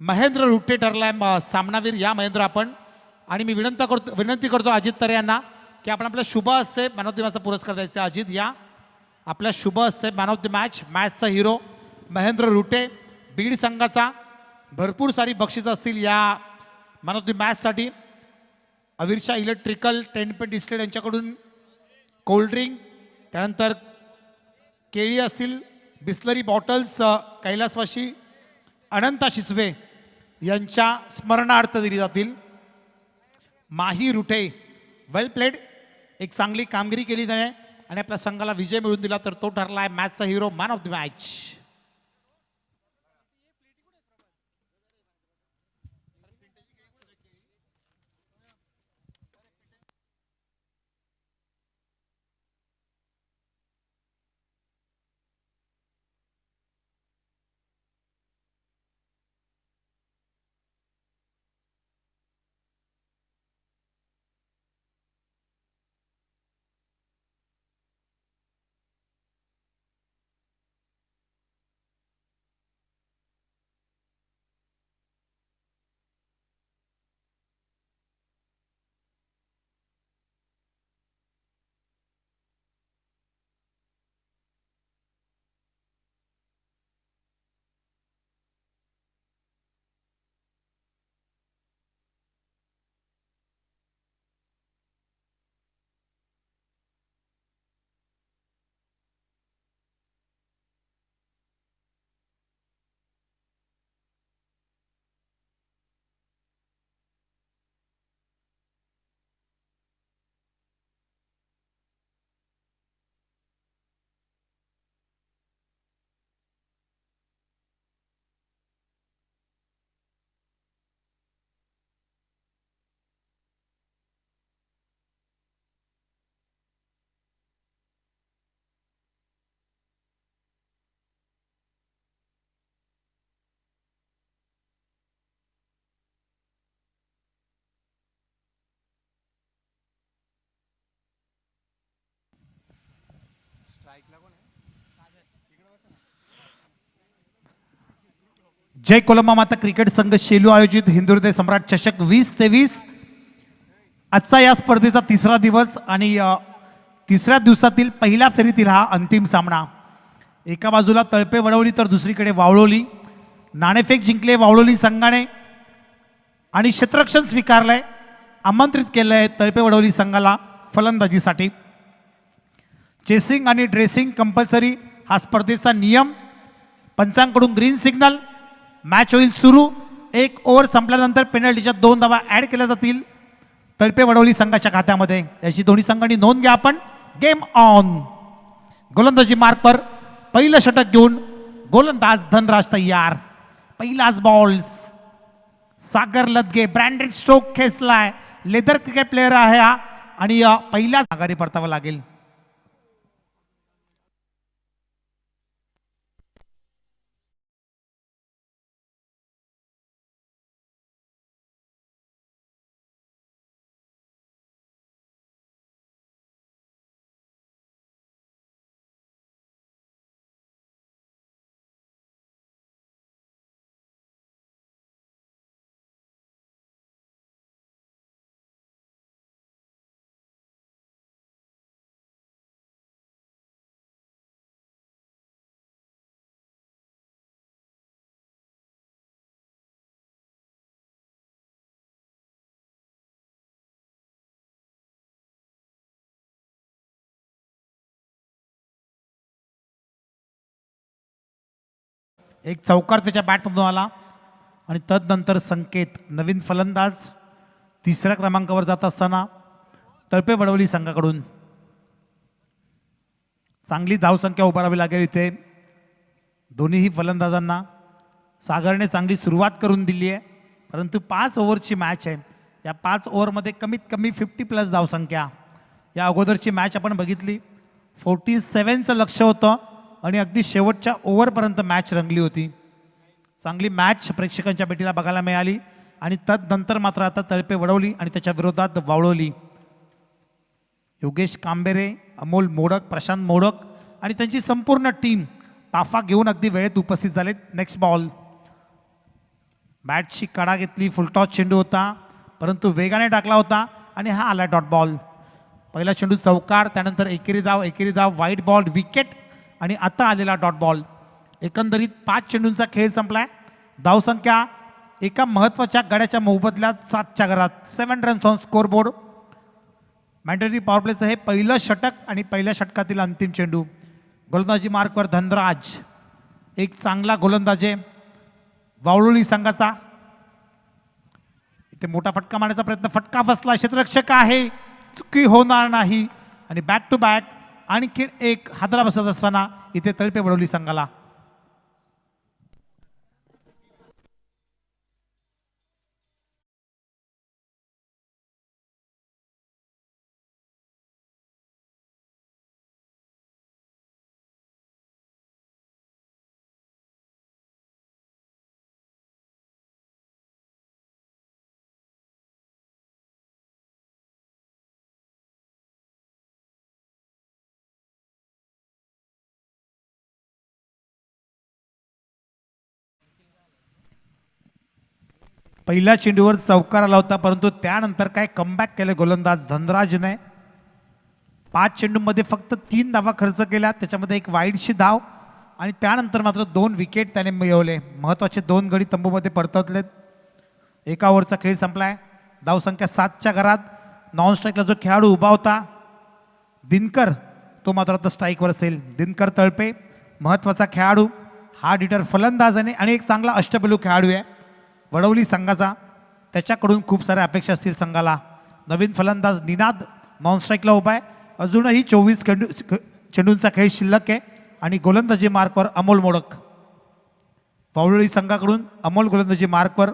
महेंद्र रुटे ठरलाय सामनावीर या महेंद्र आपण आणि मी विनंती करतो अजित तरे यांना की आपण आपल्या शुभ हस्ते मॅन ऑफ द मॅचचा पुरस्कार द्यायचा. अजित या आपल्या शुभ हस्ते मॅन ऑफ द मॅचचा हिरो महेंद्र रुटे. बीड संघाचा भरपूर सारी बक्षीस असतील या मॅन ऑफ द मॅचसाठी. अविरशा इलेक्ट्रिकल टेंट डिस्प्ले यांच्याकडून कोल्ड्रिंक, त्यानंतर केळी असतील, बिस्लरी बॉटल्स कैलासवासी अनंता शिसवे यांच्या स्मरणार्थ दिली जातील. माही रुटे वेल प्लेड, एक चांगली कामगिरी केली त्याने आणि आपल्या संघाला विजय मिळवून दिला, तर तो ठरला आहे मॅचचा hero man of the match. जय कोलंबा माता क्रिकेट संघ शेलू आयोजित हिंदुहृदय सम्राट चषक 2023 आजचा या स्पर्धेचा तिसरा दिवस आणि तिसऱ्या दिवसातील पहिल्या फेरीतील हा अंतिम सामना. एका बाजूला तळपे वडवली तर दुसरीकडे वावळोली. नाणेफेक जिंकले वावळोली संघाने आणि क्षेत्ररक्षण स्वीकारलंय. आमंत्रित केलंय तळपे वडवली संघाला फलंदाजीसाठी. चेसिंग आणि ड्रेसिंग कंपल्सरी हा स्पर्धेचा नियम. पंचांकडून ग्रीन सिग्नल. मॅच होईल सुरू. एक ओव्हर संपल्यानंतर पेनल्टीच्या 2 धावा ऍड केल्या जातील तळपे वडवली संघाच्या खात्यामध्ये. याची दोन्ही संघांनी नोंद घ्या आपण. Game on. गोलंदाजी मार्कवर पहिलं षटक घेऊन गोलंदाज धनराज तयार. पहिलाच ball. Sagar Ladge branded stroke खेचलाय. लेदर क्रिकेट प्लेअर आहे हा आणि पहिल्याच आघाडी परतावा लागेल. एक चौकार त्याच्या बॅटमधून आला आणि तदनंतर संकेत नवीन फलंदाज तिसऱ्या क्रमांकावर जात असताना तळपे वडवली संघाकडून चांगली धावसंख्या उभारावी लागेल इथे. दोन्हीही फलंदाजांना सागरने चांगली सुरुवात करून दिली आहे, परंतु 5 ओव्हरची मॅच आहे. या 5 ओव्हरमध्ये कमीत कमी 50+ धावसंख्या. या अगोदरची मॅच आपण बघितली 47चं लक्ष होतं आणि अगदी शेवटच्या ओव्हरपर्यंत मॅच रंगली होती. चांगली मॅच प्रेक्षकांच्या भेटीला बघायला मिळाली आणि तदनंतर मात्र आता तळपे वडवली आणि त्याच्या विरोधात वावळवली. योगेश कांबेरे, अमोल मोडक, प्रशांत मोडक आणि त्यांची संपूर्ण टीम ताफा घेऊन अगदी वेळेत उपस्थित झाले. Next ball. बॅटची कडा घेतली, फुलटॉस चेंडू होता परंतु वेगाने टाकला होता आणि हा आला डॉट बॉल. पहिला चेंडू चौकार, त्यानंतर एकेरी धाव, व्हाईट बॉल, विकेट आणि आता आलेला डॉट बॉल. एकंदरीत 5 चेंडूंचा खेळ संपलाय. धावसंख्या एका महत्त्वाच्या गड्याच्या मोबदल्यात 7च्या घरात, 7 runs on score board. Mandatory power प्लेचं हे पहिलं षटक आणि पहिल्या षटकातील अंतिम चेंडू. गोलंदाजी मार्कवर धनराज, एक चांगला गोलंदाज आहे वावळोली संघाचा. इथे मोठा फटका मारण्याचा प्रयत्न, फटका बसला, क्षेत्ररक्षक आहे, चुकी होणार नाही आणि बॅक टू बॅक आणखी एक हादरा बसत असताना इथे तळपे वडवली संघाला. पहिल्या चेंडूवर चौकार आला होता परंतु त्यानंतर काय कमबॅक केले गोलंदाज धनराजने. 5 चेंडूमध्ये फक्त 3 धावा खर्च केल्या, त्याच्यामध्ये एक वाईडशी धाव आणि त्यानंतर मात्र 2 विकेट त्याने मिळवले. महत्त्वाचे 2 गडी तंबूमध्ये परतवलेत. एका ओव्हरचा खेळ संपलाय. धावसंख्या 7च्या घरात. नॉन स्ट्राईकला जो खेळाडू उभा होता दिनकर, तो मात्र आता स्ट्राईकवर असेल. दिनकर तळपे महत्त्वाचा खेळाडू, हार्ड हिटर फलंदाज आणि एक चांगला अष्टपैलू खेळाडू आहे वडवली संघाचा. त्याच्याकडून खूप साऱ्या अपेक्षा असतील संघाला. नवीन फलंदाज निनाद नॉन स्ट्राईकला उभा आहे. अजूनही 24 चेंडूंचा खेळ शिल्लक आहे आणि गोलंदाजी मार्कवर अमोल मोडक. वावळी संघाकडून अमोल गोलंदाजी मार्कवर.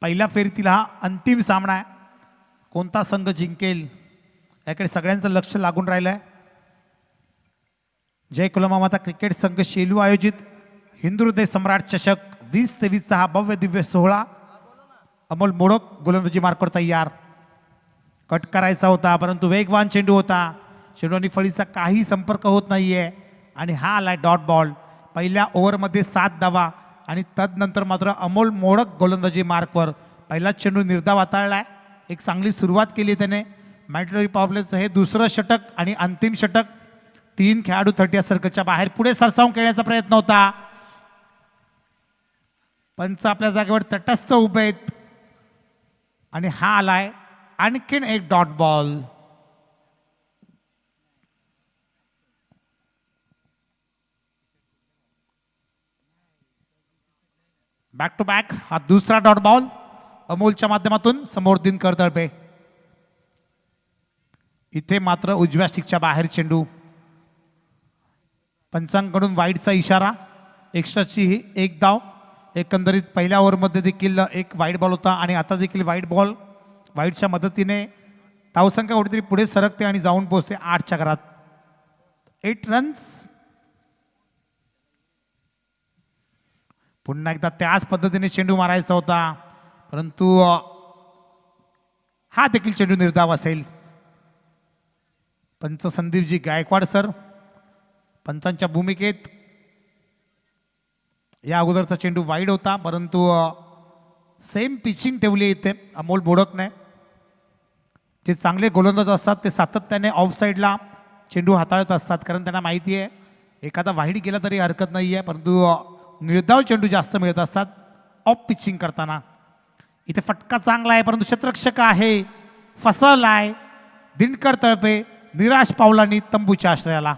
पहिल्या फेरीतील हा अंतिम सामना आहे. कोणता संघ जिंकेल याकडे सगळ्यांचं लक्ष लागून राहिलं आहे. जय कुलमा माता क्रिकेट संघ शेलू आयोजित हिंदू हृदय सम्राट चषक 2023चा हा भव्य दिव्य सोहळा. अमोल मोडक गोलंदाजी मार्कवर तयार. कट करायचा होता परंतु वेगवान चेंडू होता. चेंडू आणि फळीचा काही संपर्क होत नाहीये आणि हा आलाय डॉट बॉल. पहिल्या ओव्हरमध्ये 7 धावा आणि तदनंतर मात्र अमोल मोडक गोलंदाजी मार्कवर. पहिला चेंडू निर्धाव हाताळलाय. एक चांगली सुरुवात केली त्याने. मॅन्डेटरी पॉवर प्लेचं हे दुसरं षटक आणि अंतिम षटक. 3 खेळाडू 30 सर्कलच्या बाहेर पुढे सरसावून खेळण्याचा प्रयत्न होता. पंच आपल्या जागेवर तटस्थ उभे आहेत आणि हा आलाय आणखीन एक dot ball. Back to back हा दुसरा डॉट बॉल अमोलच्या माध्यमातून समोर दिनकर तळपे. इथे मात्र उजव्या स्टिकच्या बाहेर चेंडू. पंचांकडून वाईडचा इशारा. एक्स्ट्राची ही एक धाव. एकंदरीत पहिल्या ओव्हरमध्ये देखील एक वाईड बॉल होता आणि आता देखील वाईड बॉल. वाईडच्या मदतीने धावसंख्या कुठेतरी पुढे सरकते आणि जाऊन पोहोचते 8च्या घरात. 8 रन्स. पुन्हा एकदा त्याच पद्धतीने चेंडू मारायचा होता परंतु हा देखील चेंडू निर्धाव असेल. पंच संदीपजी गायकवाड सर पंचांच्या भूमिकेत. या अगोदरचा चेंडू वाईड होता परंतु सेम पिचिंग ठेवली इथे अमोल मोडकने. जे चांगले गोलंदाज असतात ते सातत्याने ऑफ साईडला चेंडू हाताळत असतात कारण त्यांना माहिती आहे एखादा वाईड गेला तरी हरकत नाही आहे परंतु निर्धाव चेंडू जास्त मिळत असतात ऑफ पिचिंग करताना. इथे फटका चांगला आहे परंतु क्षेत्ररक्षक आहे, फसवलाय. दिनकर तळपे निराश पावलांनी तंबूच्या आश्रयाला.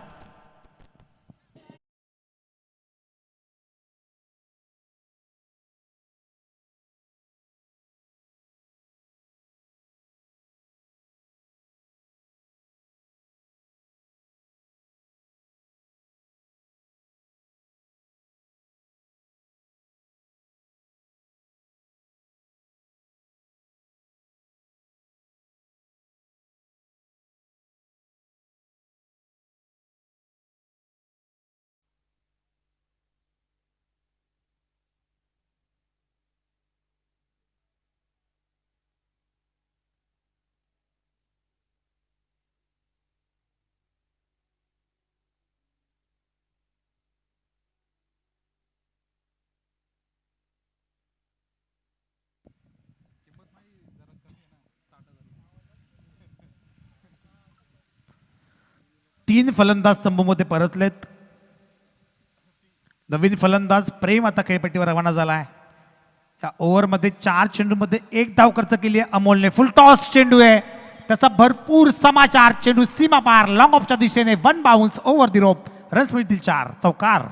तीन फलंदाज तंबूमध्ये परतलेत. नवीन फलंदाज प्रेम आता खेळपट्टीवर रवाना झाला आहे. त्या ओव्हरमध्ये 4 चेंडूमध्ये 1 धाव खर्च केली आहे अमोलने. फुल टॉस चेंडू आहे, त्याचा भरपूर समाचार. चेंडू सीमा पार लॉंग ऑफच्या दिशेने. 1 बाउन्स ओव्हर दी रोप. रन्स मिळतील 4. चौकार.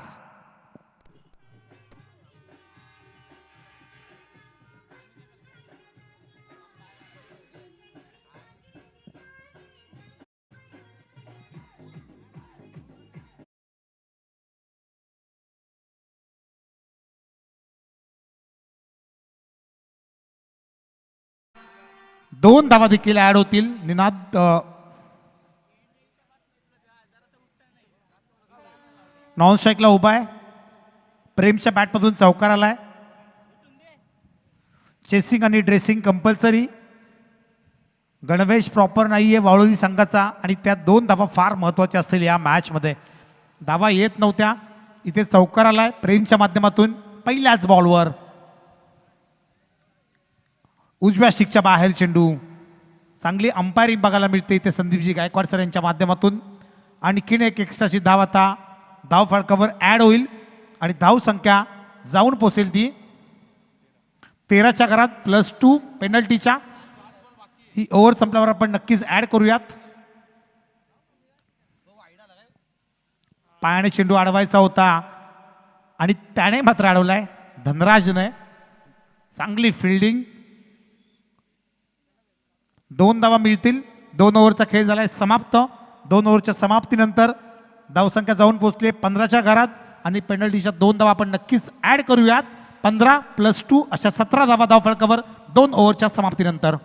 दोन धावा देखील ऍड होतील. निनाद नॉन स्ट्राईकला उभा आहे. प्रेमच्या बॅटमधून चौकार आलाय. चेसिंग आणि ड्रेसिंग कंपल्सरी. गणवेश प्रॉपर नाहीये वाळोली संघाचा आणि त्या 2 धावा फार महत्वाच्या असतील या मॅचमध्ये. धावा येत नव्हत्या, इथे चौकार आलाय प्रेमच्या माध्यमातून पहिल्याच बॉलवर. उजव्या स्टिकच्या बाहेर चेंडू. चांगली अंपायरिंग बघायला मिळते इथे संदीपजी गायकवाड सर यांच्या माध्यमातून. आणखीन एक एक्स्ट्राची धाव आता धाव फळकावर ऍड होईल आणि धाव संख्या जाऊन पोहोचेल ती 13च्या घरात +2 पेनल्टीच्या. ही ओव्हर संपल्यावर आपण नक्कीच ऍड करूयात. पायाने चेंडू अडवायचा होता आणि त्याने मात्र अडवलाय धनराजने. चांगली फिल्डिंग. 2 धावा मिळतील. 2 ओव्हरचा खेळ झालाय समाप्त. 2 ओव्हरच्या समाप्तीनंतर धावसंख्या जाऊन पोहोचली 15च्या घरात आणि पेनल्टीच्या 2 धावा आपण नक्कीच ऍड करूयात. 15 +2 अशा 17 धावा धाव फळकावर 2 ओव्हरच्या समाप्तीनंतर.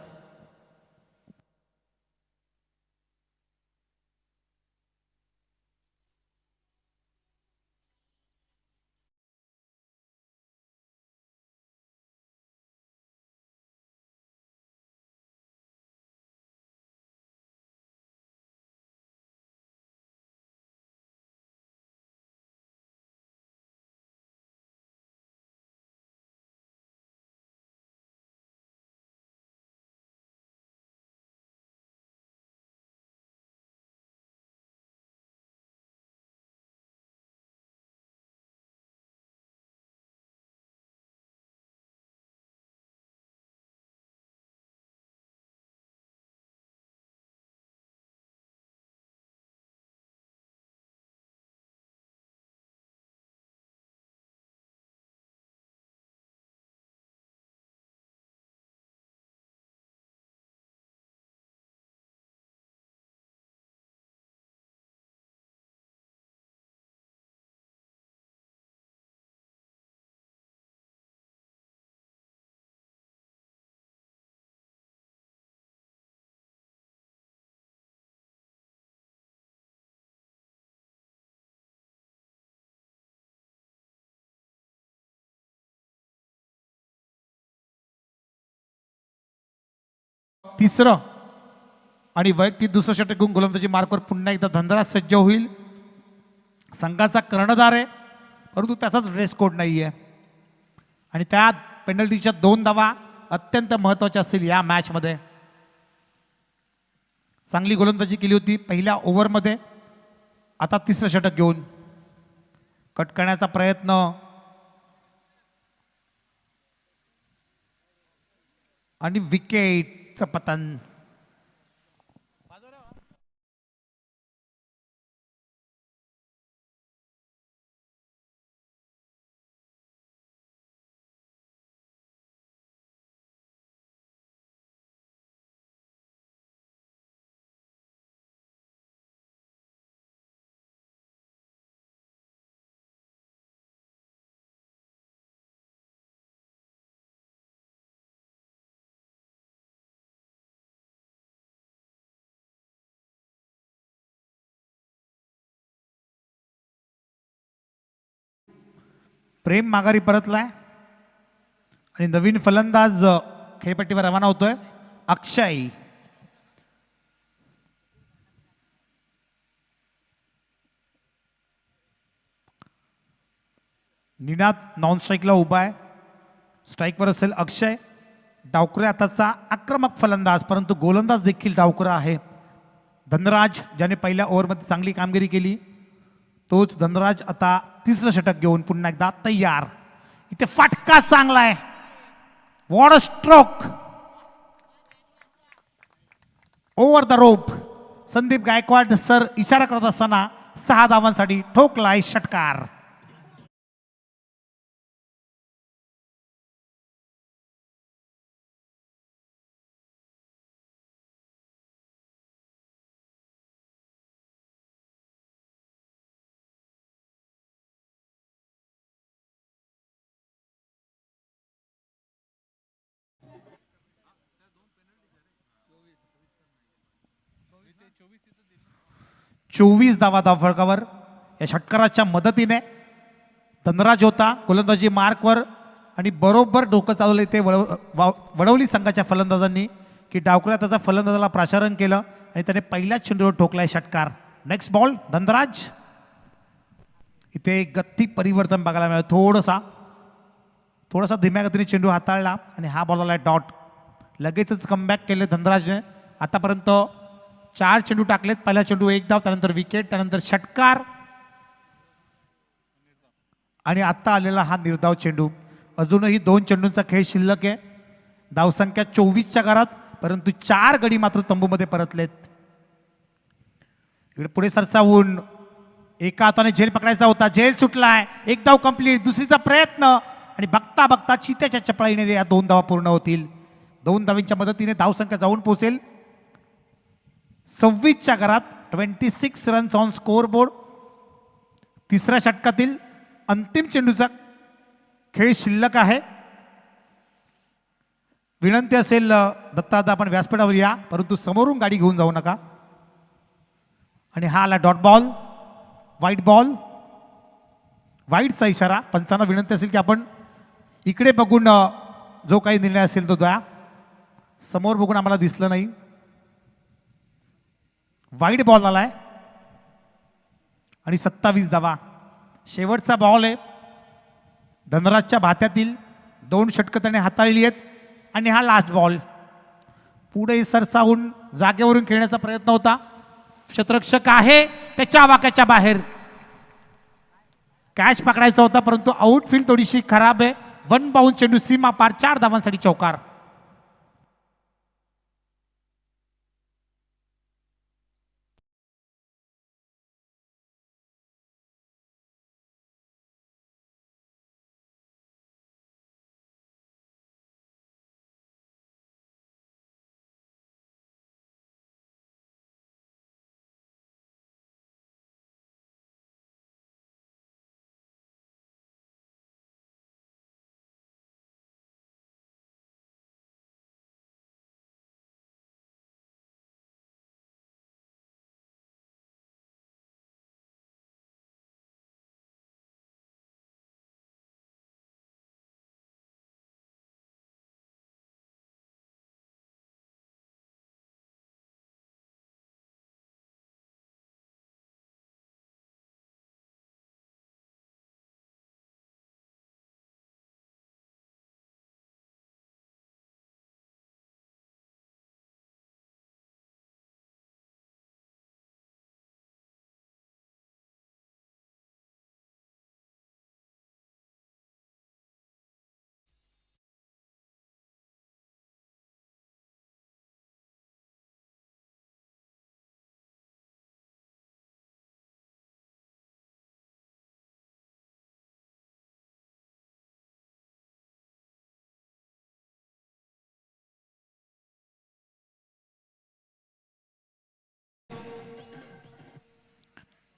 तिसरं आणि वैयक्तिक दुसरं षटक घेऊन गोलंदाजी मार्कवर पुन्हा एकदा धनराज सज्ज होईल. संघाचा कर्णधार आहे परंतु त्याचाच ड्रेस कोड नाही आहे आणि त्या पेनल्टीच्या 2 धावा अत्यंत महत्त्वाच्या असतील या मॅचमध्ये. चांगली गोलंदाजी केली होती पहिल्या ओव्हरमध्ये. आता तिसरं षटक घेऊन कट करण्याचा प्रयत्न आणि विकेटचं पतन. प्रेम माघारी परतलाय आणि नवीन फलंदाज खेळपट्टीवर रवाना होतोय अक्षय. निनाद नॉन स्ट्राईकला उभा आहे. स्ट्राईकवर असेल अक्षय. डावकुरे आताचा आक्रमक फलंदाज परंतु गोलंदाज देखील डावकुरा आहे. धनराज ज्याने पहिल्या ओव्हरमध्ये चांगली कामगिरी केली तोच धनराज आता तिसरं षटक घेऊन पुन्हा एकदा तयार. इथे फटका चांगला आहे. What a stroke over the rope. Sandeep Gaikwad sir इशारा करत असताना 6 धावांसाठी ठोकलाय षटकार. चोवीस धावा धावफलकावर. या षटकाराच्या मदतीने धनराज होता गोलंदाजी मार्कवर आणि बरोबर डोकं चालवले ते वडवली संघाच्या फलंदाजांनी की डावकऱ्या त्याचा फलंदाजाला प्राचारण केलं आणि त्याने पहिल्याच चेंडूवर ठोकलाय षटकार. Next ball Dhanraj. इथे गती परिवर्तन बघायला मिळालं. थोडासा धीम्या गतीने चेंडू हाताळला आणि हा बॉल आला डॉट. लगेचच कमबॅक केले धनराजने. आतापर्यंत 4 चेंडू टाकलेत. पहिला चेंडू 1 धाव, त्यानंतर विकेट, त्यानंतर षटकार आणि आता आलेला हा निर्धाव चेंडू. अजूनही 2 चेंडूंचा खेळ शिल्लक आहे. धावसंख्या 24च्या घरात, परंतु 4 गडी मात्र तंबूमध्ये परतलेत. इकडे पुढे सरसावून एका हाताने झेल पकडायचा होता. झेल सुटलाय. 1 धाव कंप्लीट. दुसरीचा प्रयत्न आणि बघता बघता चित्याच्या चपळाईने या 2 धावा पूर्ण होतील. 2 धावींच्या मदतीने धावसंख्या जाऊन पोहोचेल 26च्या घरात. 26 रन्स ऑन स्कोर बोर्ड. तिसऱ्या षटकातील अंतिम चेंडूचा खेळ शिल्लक आहे. विनंती असेल दत्तादा आपण व्यासपीठावर या, परंतु समोरून गाडी घेऊन जाऊ नका. आणि हा आला डॉट बॉल. वाईट बॉल. वाईटचा इशारा. पंचांना विनंती असेल की आपण इकडे बघून जो काही निर्णय असेल तो द्या. समोर बघून आम्हाला दिसलं नाही. वाईट बॉल आलाय आणि 27 धावा. शेवटचा बॉल आहे. धनराजच्या भात्यातील 2 षटकं त्याने हाताळली आहेत आणि हा लास्ट बॉल. पुढे सरसावून जागेवरून खेळण्याचा प्रयत्न होता. क्षेत्ररक्षक आहे त्याच्या वाक्याच्या बाहेर. कॅच पकडायचा होता परंतु आउटफील्ड थोडीशी खराब आहे. 1 बाउंड चेंडू सीमा पार. 4 धावांसाठी चौकार.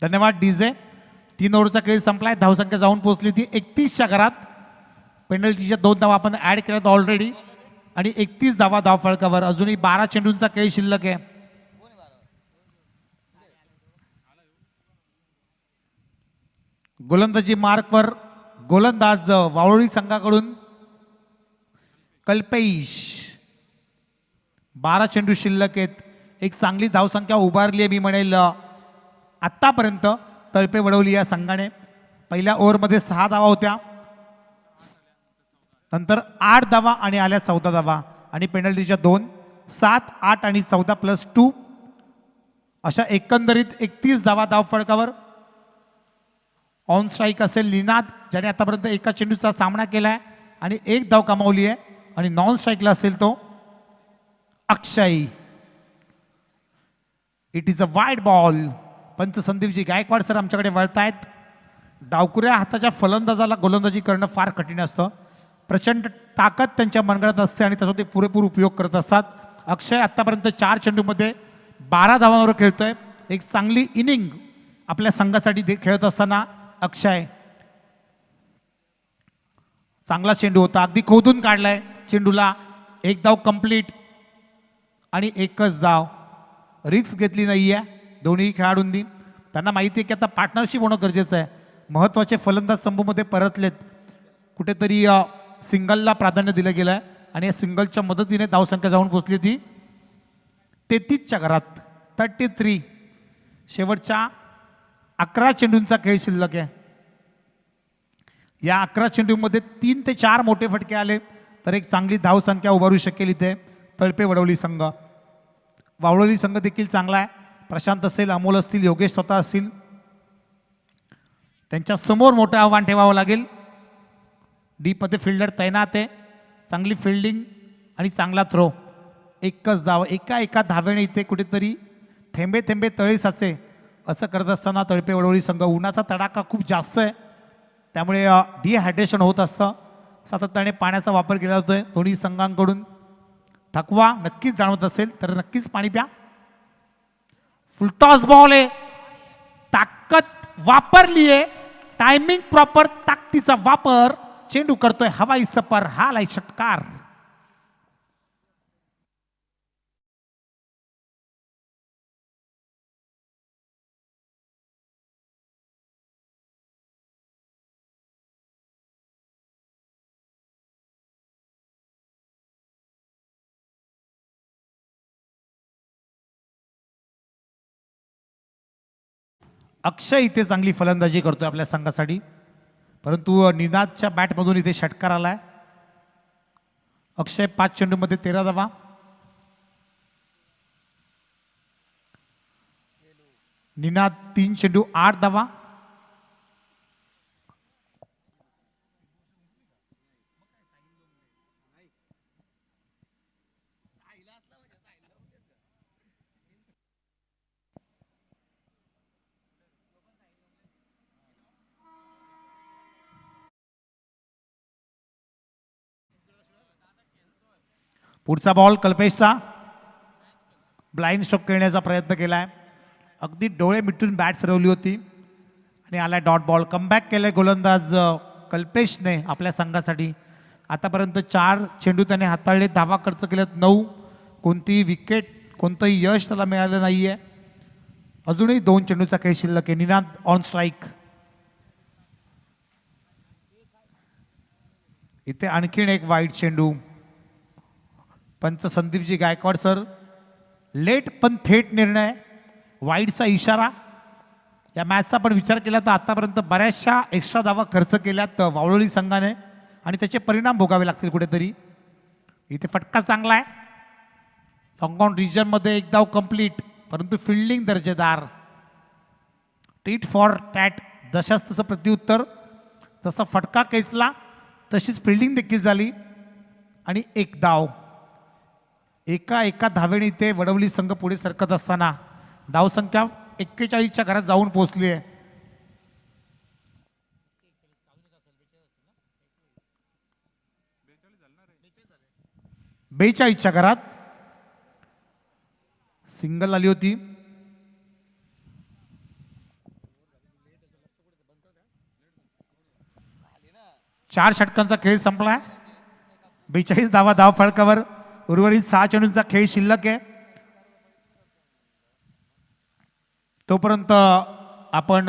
धन्यवाद डीजे. 3 ओव्हरचा खेळ संपलाय. धावसंख्या जाऊन पोहोचली ती 31च्या घरात. पेनल्टीच्या 2 धावा आपण ऍड केल्यात ऑलरेडी आणि 31 धावा धावफलकावर. अजूनही 12 चेंडूंचा खेळ शिल्लक आहे. गोलंदाजी मार्कवर गोलंदाज वावळी संघाकडून कल्पेश. 12 चेंडू शिल्लक आहेत. एक चांगली धावसंख्या उभारली आहे मी म्हणेल आत्तापर्यंत तळपे वडवली या संघाने. पहिल्या ओव्हरमध्ये 6 धावा होत्या, नंतर 8 धावा आणि आल्या 14 धावा आणि पेनल्टीच्या 2. 7, 8 आणि 14 +2 अशा एकंदरीत 31 धावा धाव फळकावर. ऑन स्ट्राईक असेल निनाद, ज्याने आतापर्यंत एका चेंडूचा सामना केलाय आणि एक धाव कमावली आहे. आणि नॉन स्ट्राईकला असेल तो Akshay. It is a wide ball. पंच संदीपजी गायकवाड सर आमच्याकडे वळतायत. डावकुऱ्या हाताच्या फलंदाजाला गोलंदाजी करणं फार कठीण असतं. प्रचंड ताकद त्यांच्या मनगळात असते आणि त्याचा ते पुरेपूर उपयोग करत असतात. अक्षय आतापर्यंत 4 चेंडूमध्ये 12 धावांवर खेळतोय. एक चांगली इनिंग आपल्या संघासाठी खेळत असताना अक्षय. चांगला चेंडू होता, अगदी खोदून काढलाय चेंडूला. एक धाव कंप्लीट आणि एकच धाव. रिस्क घेतली नाहीये दोन्ही खेळाडूंनी. त्यांना माहिती आहे की आता पार्टनरशिप होणं गरजेचं आहे. महत्त्वाचे फलंदाज स्तंभमध्ये परतलेत. कुठेतरी सिंगलला प्राधान्य दिलं गेलं आहे आणि या सिंगलच्या मदतीने धावसंख्या जाऊन पोचली ती 33च्या घरात. 33. शेवटच्या 11 चेंडूंचा खेळ शिल्लक आहे. या 11 चेंडूमध्ये 3 ते 4 मोठे फटके आले तर एक चांगली धावसंख्या उभारू शकेल इथे तळपे वडवली संघ. वावळवली संघ देखील चांगला आहे. प्रशांत असेल, अमोल असतील, योगेश स्वतः असतील, त्यांच्या समोर मोठं आव्हान ठेवावं लागेल. डीपमध्ये फिल्डर तैनात आहे. चांगली फिल्डिंग आणि चांगला थ्रो. एकच धाव. एका धावेने इथे कुठेतरी थेंबे थेंबे तळे साचे असं करत असताना तळपे वडवली संघ. उन्हाचा तडाखा खूप जास्त आहे त्यामुळे डिहायड्रेशन होत असतं. सातत्याने पाण्याचा वापर केला जातोय दोन्ही संघांकडून. थकवा नक्कीच जाणवत असेल तर नक्कीच पाणी प्या. फुलटॉस बॉल आहे. ताकद वापरली आहे. Timing proper. ताकदीचा वापर. चेंडू करतोय हवाई सफर. हा लाई षटकार. अक्षय इथे चांगली फलंदाजी करतोय आपल्या संघासाठी, परंतु निनादच्या बॅटमधून इथे षटकार आलाय. अक्षय 5 चेंडूमध्ये 13 धावा. निनाद 3 चेंडू 8 धावा. पुढचा बॉल कल्पेशचा. ब्लाइंड स्ट्रोक खेळण्याचा प्रयत्न केलाय. अगदी डोळे मिटून बॅट फिरवली होती आणि आलाय डॉट बॉल. कमबॅक केलंय गोलंदाज कल्पेशने आपल्या संघासाठी. आतापर्यंत 4 चेंडू त्याने हाताळले. धावा खर्च केल्यात 9. कोणतीही विकेट, कोणतंही यश त्याला मिळालं नाहीये. अजूनही 2 चेंडूचा खेळ शिल्लक आहे. Ninad on strike. इथे आणखीन एक वाईट चेंडू. पंच संदीपजी गायकवाड सर, लेट पण थेट निर्णय. वाईडचा इशारा. या मॅचचा पण विचार केला तर आतापर्यंत बऱ्याचशा एक्स्ट्रा धावा खर्च केल्यात वावळवली संघाने आणि त्याचे परिणाम भोगावे लागतील कुठेतरी. इथे फटका चांगला आहे. लॉंगॉन रिजनमध्ये 1 धाव कंप्लीट, परंतु फिल्डिंग दर्जेदार. Tit for tat. जशाच तसं प्रत्युत्तर. जसा फटका खेचला तशीच फिल्डिंग देखील झाली आणि 1 धाव. एका धावेने इथे वडवली संघ पुढे सरकत असताना धावसंख्या 41च्या घरात जाऊन पोहोचली आहे. बेचाळीसच्या घरात. सिंगल आली होती. चार षटकांचा खेळ संपलाय. 42 धावा धाव फळकावर. उर्वरित 6 चेंडूंचा खेळ शिल्लक आहे. तोपर्यंत आपण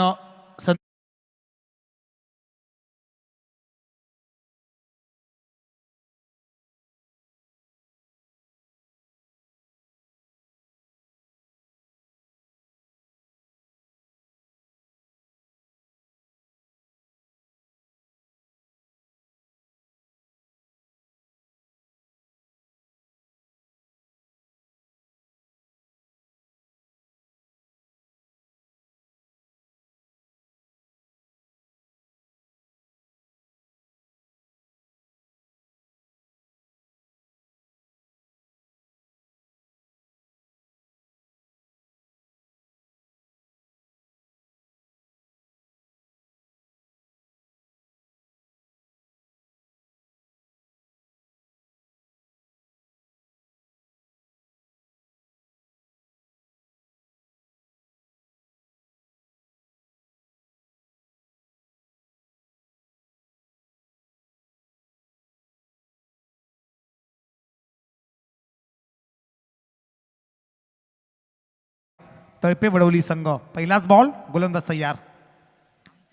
तळपे वडवली संघ. पहिलाच बॉल, गोलंदाज तयार.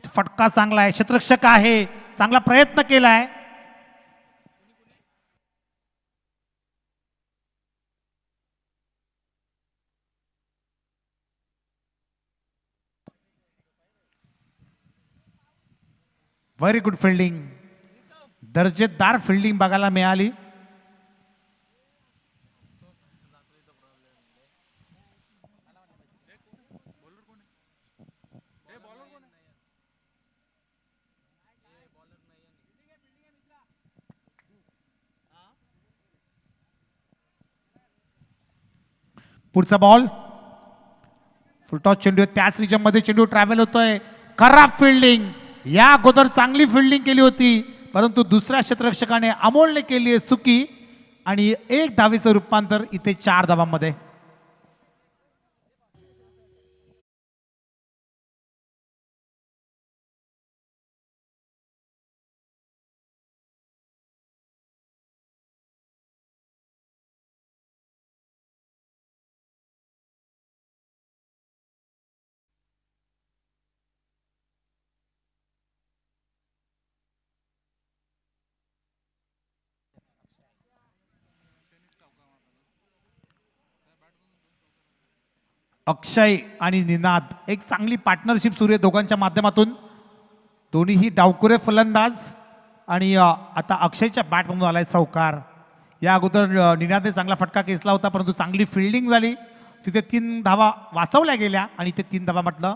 फटका चांगला आहे, क्षेत्ररक्षक आहे, चांगला प्रयत्न केलाय. व्हेरी गुड फिल्डिंग, दर्जेदार फिल्डिंग बघायला मिळाली. पुढचा बॉल, फुलटॉस चेंडू, त्याच रिजन मध्ये चेंडू ट्रॅव्हल होतोय. खराब फिल्डिंग, या अगोदर चांगली फिल्डिंग केली होती परंतु दुसऱ्या क्षेत्ररक्षकाने अमोलने केली आहे चुकी आणि एक धावेचं रूपांतर इथे 4 धावांमध्ये. अक्षय आणि निनाद, एक चांगली पार्टनरशिप सुरू आहे दोघांच्या माध्यमातून. दोन्हीही डावकुरे फलंदाज आणि आता अक्षयच्या बॅटमधून आलाय चौकार. या अगोदर निनादने चांगला फटका खेचला होता परंतु चांगली फिल्डिंग झाली, तिथे 3 धावा वाचवल्या गेल्या आणि ते 3 धावा म्हटलं.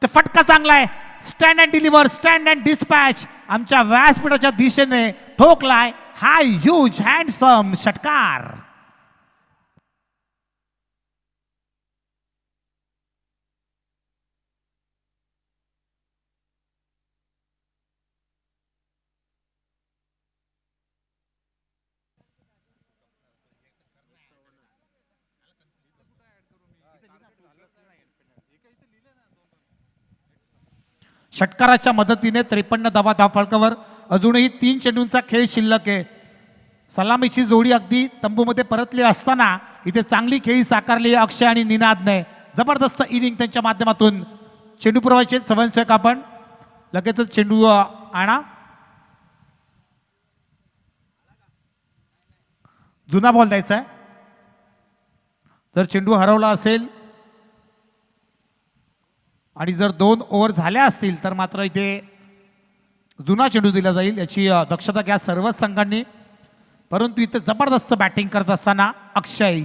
ते फटका चांगला आहे, stand and deliver, stand and dispatch आमच्या व्यासपीठाच्या दिशेने ठोकलाय हा ह्यूज हँडसम षटकार. षटकाराच्या मदतीने 53 धावा धावफलकावर. अजूनही 3 चेंडूंचा खेळ शिल्लक आहे. सलामीची जोडी अगदी तंबूमध्ये परतली असताना इथे चांगली खेळी साकारली अक्षय आणि निनादने. जबरदस्त इनिंग त्यांच्या माध्यमातून. चेंडू पुरवायचे स्वयंसेवक, आपण लगेचच चेंडू आणा. जुना बॉल द्यायचा आहे. जर चेंडू हरवला असेल आणि जर 2 ओव्हर झाल्या असतील तर मात्र इथे जुना चेंडू दिला जाईल, याची दक्षता घ्या सर्वच संघांनी. परंतु इथे जबरदस्त बॅटिंग करत असताना अक्षय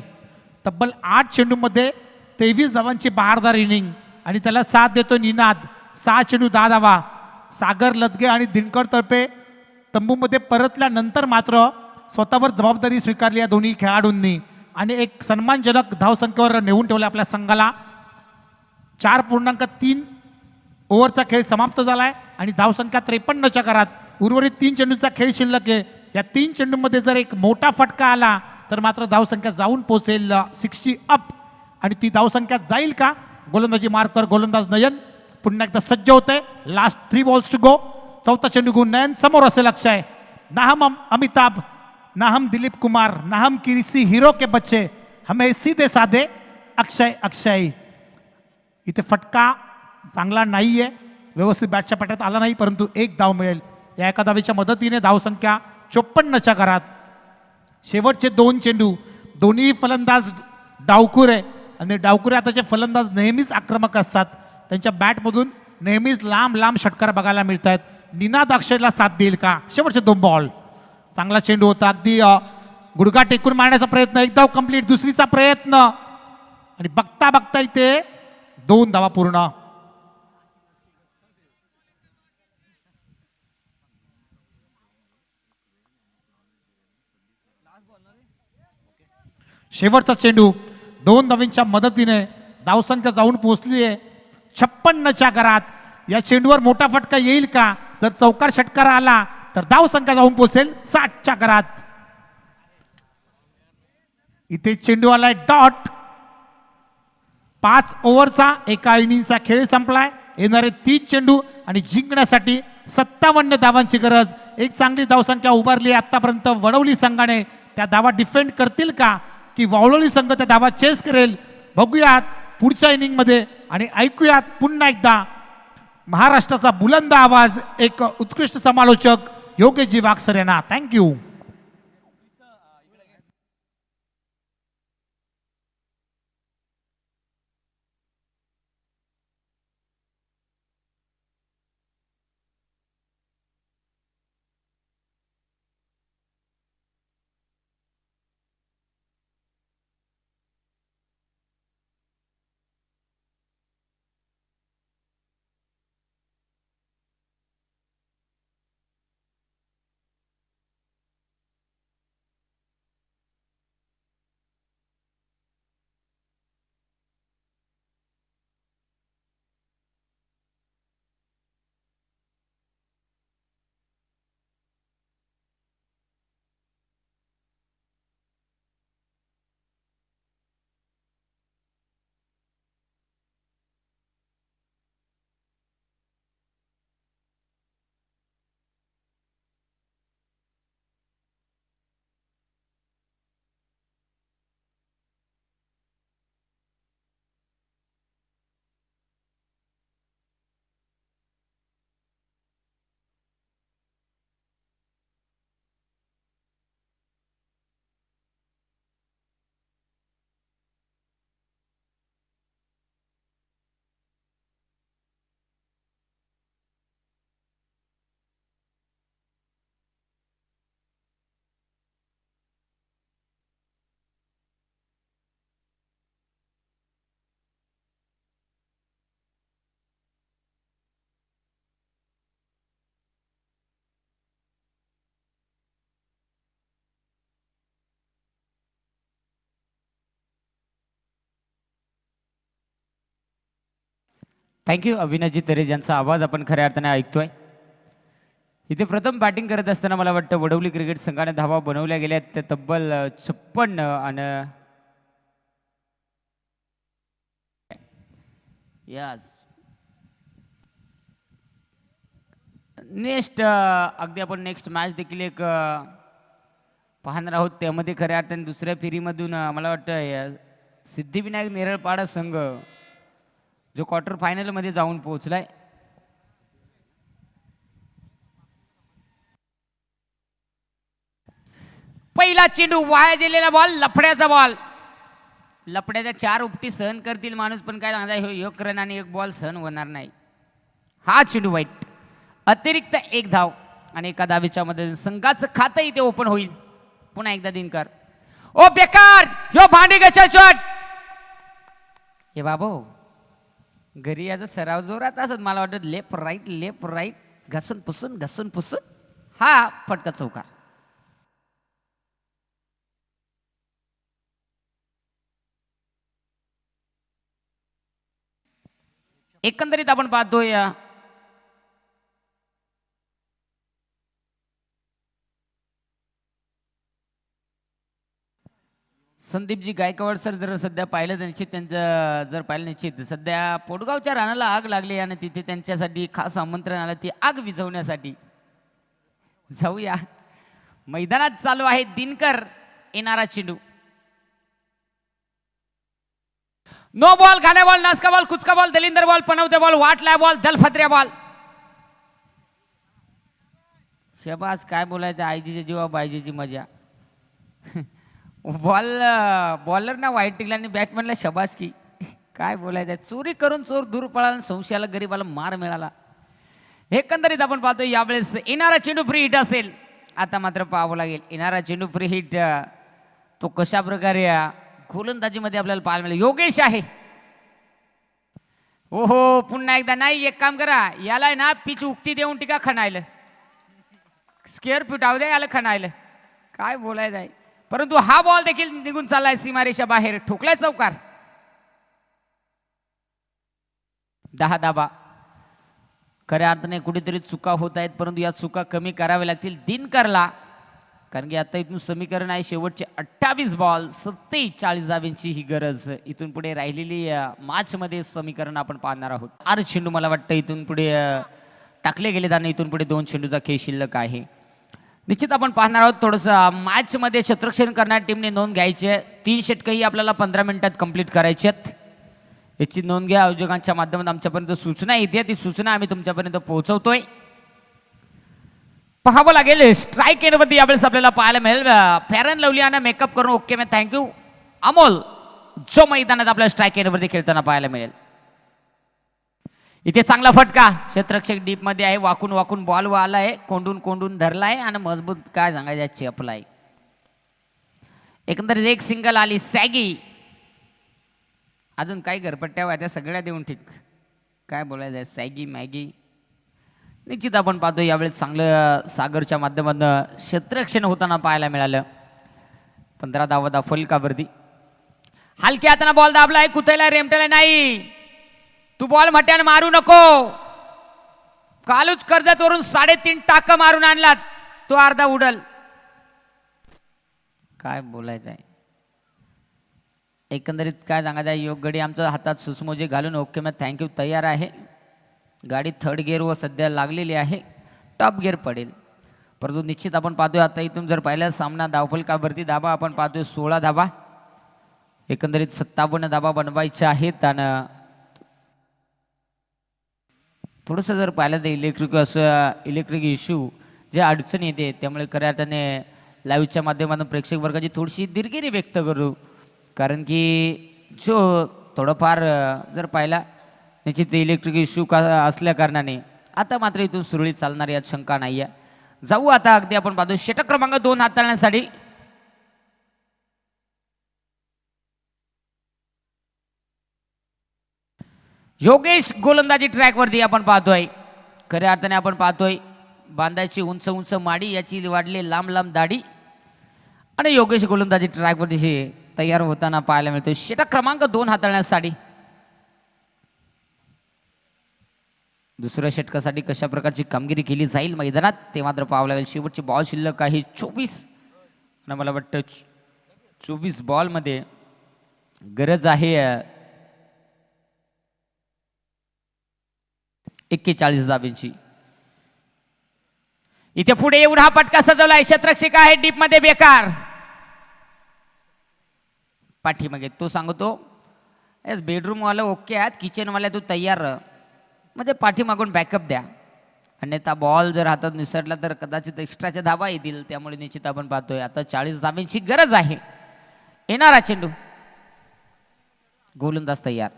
तब्बल 8 चेंडूमध्ये 23 धावांची बहारदार इनिंग आणि त्याला साथ देतो निनाद. 6 चेंडू 10 धावा. सागर लदगे आणि दिनकर तळपे तंबूमध्ये परतल्यानंतर मात्र स्वतःवर जबाबदारी स्वीकारली या दोन्ही खेळाडूंनी आणि एक सन्मानजनक धावसंख्येवर नेऊन ठेवले आपल्या संघाला. 4.3 ओव्हरचा खेळ समाप्त झालाय आणि धावसंख्या 53च्या घरात. उर्वरित 3 चेंडूचा खेळ शिल्लक आहे. या 3 चेंडूंमध्ये जर एक मोठा फटका आला तर मात्र धावसंख्या जाऊन पोहोचेल 60 अप आणि ती धावसंख्या जाईल का? गोलंदाजी मार्कवर गोलंदाज नयन पुन्हा एकदा सज्ज होते. Last 3 balls to go. चौथा चेंडू घेऊन नयन समोर असेल अक्षय. ना हम अमिताभ, ना हम दिलीप कुमार, ना हम किसी हीरो के बच्चे, हमें सीधे साधे अक्षय. अक्षय इथे फटका चांगला नाहीये, व्यवस्थित बॅटच्या पाट्यात आला नाही परंतु 1 धाव मिळेल. या एका धावेच्या मदतीने धावसंख्या 54च्या घरात. शेवटचे 2 चेंडू, दोन्ही फलंदाज डावखुरे आणि डावखुरे आताचे फलंदाज नेहमीच आक्रमक असतात. त्यांच्या बॅटमधून नेहमीच लांब लांब षटकार बघायला मिळत आहेत. निनाद अक्षयला साथ देईल का? शेवटचे 2 बॉल. चांगला चेंडू होता, अगदी गुडघा टेकून मारण्याचा प्रयत्न, 1 धाव कंप्लीट. दुसरीचा प्रयत्न आणि बघता बघता इथे 2 धावा पूर्ण. शेवटचा चेंडू 2 धावांच्या मदतीने धावसंख्या जाऊन पोहोचली आहे 56च्या घरात. या चेंडूवर मोठा फटका येईल का? जर चौकार षटकार आला तर धावसंख्या जाऊन पोहोचेल 60च्या घरात. इथे चेंडू आलाय डॉट. 5 ओव्हरचा एका इनिंगचा खेळ संपलाय. येणारे 30 चेंडू आणि जिंकण्यासाठी 57 धावांची गरज. एक चांगली धावसंख्या उभारली आतापर्यंत वडवली संघाने. त्या धावा डिफेंड करतील का की वावळवली संघ त्या धावा चेस करेल? बघूयात. पुढच्या इनिंगमध्ये आणि ऐकूयात पुन्हा एकदा महाराष्ट्राचा बुलंद आवाज एक उत्कृष्ट समालोचक योगेशजी वागसर यांना. थँक्यू. थँक्यू. अविनाशजी तरेज यांचा आवाज आपण खऱ्या अर्थाने ऐकतोय. इथे प्रथम बॅटिंग करत असताना मला वाटतं वडवली क्रिकेट संघाने धावा बनवल्या गेल्या त्या तब्बल 56 आणि यस नेक्स्ट अगदी आपण नेक्स्ट मॅच देखील एक पाहणार आहोत. त्यामध्ये खऱ्या अर्थाने दुसऱ्या फेरीमधून मला वाटतं सिद्धिविनायक नेरळपाडा संघ जो क्वार्टर फायनलमध्ये जाऊन पोहोचलाय. पहिला चेंडू वाया गेलेला बॉल, लफड्याचा बॉल. लफड्याच्या 4 उपटी सहन करतील माणूस, पण काय सांगता एक रन आणि 1 बॉल सहन होणार नाही. हा चेंडू वाईट. अतिरिक्त 1 धाव आणि एका धावेच्या मध्ये संघाचं खातं इथे ओपन होईल. पुन्हा एकदा दिनकर. ओ बेकार, ह्यो भांडी कशा शॉट. हे बाबू घरी याचा सराव जोरात असत. मला वाटत लेफ्ट राईट घसन पुसून हा फटका चौकार. एकंदरीत आपण पाहतोय संदीपजी गायकवाड सर जर सध्या पाहिलं तर निश्चित त्यांचं जर पाहिलं निश्चित सध्या पोटगावच्या रानाला आग लागली आणि तिथे त्यांच्यासाठी खास आमंत्रण आलं ती आग विझवण्यासाठी. जाऊया. मैदानात चालू आहे दिनकर येणारा चेंडू. नो बॉल, घाण्या बॉल, नासका बॉल, कुचका बॉल, दलिंदर बॉल, पनवते बॉल, वाटला बॉल, दलफत्र्या बॉल. शबास, काय बोलायचं, आयजीच्या जीवा बायजीची मजा. बॉलर ना वाईट टिकला आणि बॅट्समॅनला शबास की काय बोलायचं. चोरी करून चोर दूर पळाला, संशयाला गरीबाला मार मिळाला. एकंदरीत आपण पाहतो यावेळेस येणारा चेंडू फ्री हिट असेल. आता मात्र पाहावं लागेल येणारा चेंडू फ्री हिट तो कशा प्रकारे गोलंदाजीमध्ये आपल्याला पाहायला मिळेल. योगेश आहे. ओहो, पुन्हा एकदा नाही. एक काम करा, याला ना पिच उक्ती देऊन टिका खणायला, स्क्वेअर फिटावू द्या याला खणायला. काय बोलायचं आहे. परंतु हा बॉल देखील निघून चाललाय सीमारेषा बाहेर. ठोकलाय चौकार. 10 धाबा. खऱ्या अर्थाने कुठेतरी चुका होत आहेत, परंतु या चुका कमी कराव्या लागतील दिनकरला. कारण की आता इथून समीकरण आहे शेवटचे 28 बॉल 47 धावांची ही गरज. इथून पुढे राहिलेली मॅच मध्ये समीकरण आपण पाहणार आहोत. 8 चेंडू मला वाटतं इथून पुढे टाकले गेलेत आणि इथून पुढे 2 चेंडूचा खेळ शिल्लक आहे. निश्चित आपण पाहणार आहोत थोडंसं मॅच मध्ये शतरक्षण करणाऱ्या टीमने नोंद घ्यायची आहे. 3 षटकंही आपल्याला 15 मिनिटात कंप्लीट करायचे आहेत. याची नोंद घ्या. आयोजकांच्या माध्यमातून आमच्यापर्यंत सूचना येते, ती सूचना आम्ही तुमच्यापर्यंत पोहोचवतोय. पाहावं लागेल स्ट्राईक एंडवरती यावेळेस आपल्याला पाहायला मिळेल फेअर अँड लवली आणि मेकअप करून ओके मॅम थँक्यू अमोल, जो मैदानात आपल्या स्ट्राईक एंडवरती खेळताना पाहायला मिळेल. इथे चांगला फटका, क्षेत्ररक्षक डीप मध्ये आहे, वाकून वाकून बॉल आला आहे, कोंडून कोंडून धरलाय आणि मजबूत काय सांगायचं चेपलाय. एकंदरीत एक सिंगल आली सॅगी. अजून काही घरपट्ट्या त्या सगळ्या देऊन ठीक, काय बोलायचं आहे सॅगी मॅगी. निश्चित आपण पाहतो यावेळेस चांगलं सागरच्या माध्यमातून क्षेत्ररक्षण होताना पाहायला मिळालं. 15 धावा फलकावरती. हलक्या हाताने बॉल दाबलाय, कुथायला रेमटेला नाही. तू बॉल म्हट्यानं मारू नको. कालूच कर्जतवरून 3.5 टाका मारून आणलात, तो अर्धा उडल. काय बोलायचं आहे एकंदरीत काय सांगायचं आहे. योग गडी आमच्या हातात सुसमोजे घालून ओके मॅम थँक्यू तयार आहे. गाडी थर्ड गिअर व सध्या लागलेली आहे, टॉप गिअर पडेल. परंतु निश्चित आपण पाहतोय आता इथून जर पाहिलं सामना धावफलकावरती धाबा आपण पाहतोय 16 धाबा, एकंदरीत 57 धाबा बनवायच्या आहेत. आणि थोडंसं जर पाहिलं तर इलेक्ट्रिक इश्यू जे अडचण येते, त्यामुळे खऱ्या अर्थाने लाईव्हच्या माध्यमातून प्रेक्षक वर्गाची थोडीशी दिलगिरी व्यक्त करू. कारण की जो थोडंफार जर पाहिला निश्चित इलेक्ट्रिक इश्यू असल्या कारणाने आता मात्र इथून सुरळीत चालणार यात शंका नाही आहे. जाऊ आता अगदी आपण पाहतो षटक क्रमांक 2 हाताळण्यासाठी. योगेश गोलंदाजी ट्रॅकवरती आपण पाहतोय. खऱ्या अर्थाने आपण पाहतोय बांधायची उंच उंच माडी, याची वाढली लांब लांब दाढी आणि योगेश गोलंदाजी ट्रॅकवरती तयार होताना पाहायला मिळतोय. षटक क्रमांक 2 हाताळण्यासाठी. दुसऱ्या षटकासाठी कशा प्रकारची कामगिरी केली जाईल मैदानात ते मात्र पाहावं लागेल. शेवटची बॉल शिल्लक आहे 24 आणि मला वाटतं 24 बॉलमध्ये गरज आहे 41 धाब्यांची. इथे पुढे येऊन हा पटका सजवलाय, क्षेत्ररक्षक आहे डीप मध्ये बेकार. पाठीमागे तो सांगतो बेडरूम वाला ओके आहेत, किचन वाला तू तयार म्हणजे पाठीमागून बॅकअप द्या, अन्यथा बॉल जर हातात निसरला तर कदाचित एक्स्ट्राच्या धाबा येतील. त्यामुळे निश्चित आपण पाहतोय आता 40 धाब्यांची गरज आहे. येणारा चेंडू, गोलंदाज तयार.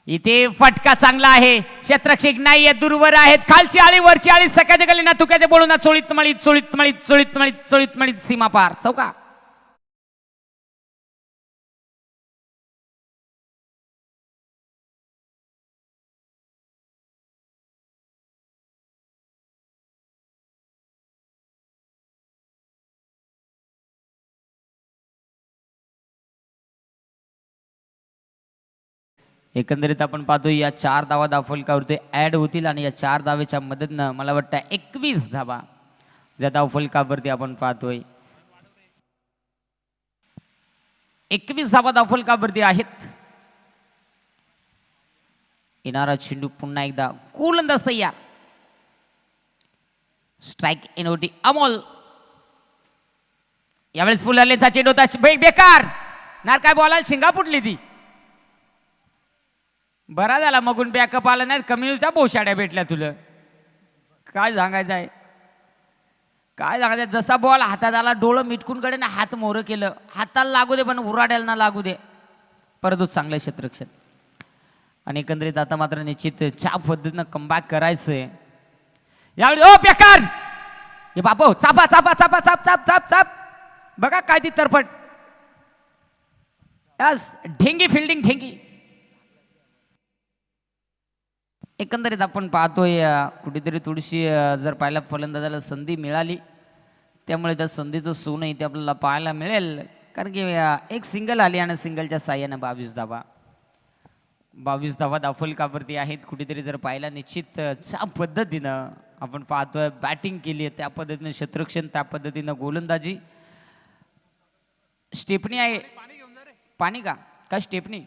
इथे फटका चांगला आहे, क्षेत्ररक्षक नाहीये, दूरवर आहेत, खालची आळी वरची आळी, सकाळच्या गली ना तुक्याचे बोलून चोळीत मळीत चोळीत मळीत चोळीत मळीत चोळीत मळीत सीमा पार चौका. एकंदरीत आपण पाहतोय या 4 धावा धावफलकावरती ऍड होतील आणि या 4 धावेच्या मदतीनं मला वाटतं 21 धावा ज्या धावफलकावरती आपण पाहतोय 21 धावा धावफलकावरती आहेत. येणारा चेंडू पुन्हा एकदा गोलंदाज तयार. Strike NOT Amol. यावेळेस फुलालेचा चेंडू होता बेकार. नार काय बॉला शिंगा फुटली ती. बरा झाला मगून बॅकअप आला नाही, कमी होत्या बोशाड्या भेटल्या तुला. काय सांगायचं आहे काय सांगायचं. जसा बॉल हातात आला डोळं मिटकून कडे ना हात मोरं केलं, हाताला लागू दे पण उराड्याला ना लागू दे. परत चांगलं क्षेत्ररक्षण. आणि एकंदरीत आता मात्र निश्चित छाप पद्धतीनं कमबॅक करायचंय यावेळी. ओ बेकार हे बापो, चापा चापा चापा चाप चाप चाप चाप. बघा काय ती तरफट. Yes, ढेंगी fielding ढेंगी. एकंदरीत आपण पाहतोय कुठेतरी थोडीशी जर पाहिला फलंदाजाला संधी मिळाली, त्यामुळे त्या संधीचं सोनं इथे आपल्याला पाहायला मिळेल. कारण की एक सिंगल आली आणि सिंगलच्या साह्यानं 22 धावा. 22 धावा धावफलकावरती आहेत. कुठेतरी जर पाहिला निश्चित ज्या पद्धतीनं आपण पाहतोय बॅटिंग केली आहे त्या पद्धतीनं क्षेत्ररक्षण, त्या पद्धतीनं गोलंदाजी. स्टेपनी आहे. पाणी का काय स्टेपनी.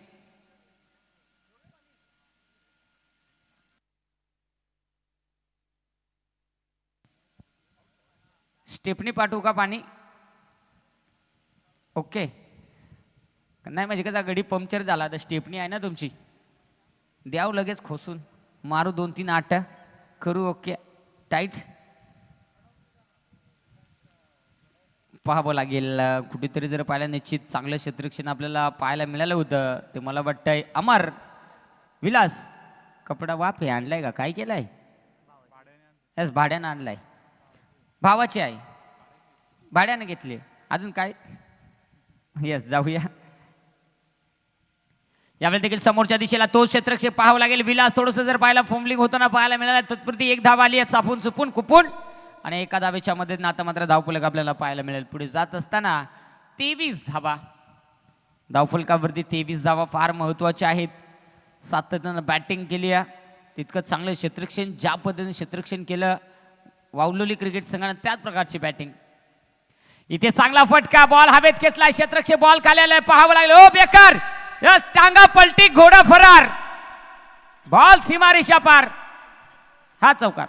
स्टेपनी पाठवू का पाणी. ओके नाही म्हणजे कसा गडी पंक्चर झाला तर स्टेपनी आहे ना तुमची. द्याव लगेच खोसून, मारू 2-3 आठ, करू ओके टाईट. पाहावं लागेल, कुठेतरी जर पाहिलं निश्चित चांगलं क्षेत्ररक्षण आपल्याला पाहायला मिळालं होतं. ते मला वाटतंय अमर विलास कपडा वाप हे आणलाय का काय केलाय? यस भाड्यानं आणलाय, भावाचे आहे, भाड्यानं घेतले. अजून काय? यस जाऊया. यावेळी देखील समोरच्या दिशेला तो क्षेत्रक्षेप पाहावं लागेल. विलास थोडंसं जर पाहायला फॉर्मलिंग होताना पाहायला मिळालं. तत्पुरती एक धाव आली आहे चापून चुपून कुपून आणि एका धावेच्या मध्ये आता मात्र धावफलक आपल्याला पाहायला मिळेल. पुढे जात असताना 23 धावा धावफलकावरती 23 धावा फार महत्वाच्या आहेत. सातत्यानं बॅटिंग केली आहे, तितकं चांगलं क्षेत्ररक्षण, ज्या पद्धतीने क्षेत्ररक्षण केलं वावलोली क्रिकेट संघानं त्याच प्रकारची बॅटिंग. इथे चांगला फटका, बॉल हवेत घेतला, क्षेत्ररक्षक बॉल खाली आलाय, पाहावं लागलं. ओ बेकार, यस टांगा पलटी, घोडा फरार, बॉल सीमारेषा पार, हा चौकार.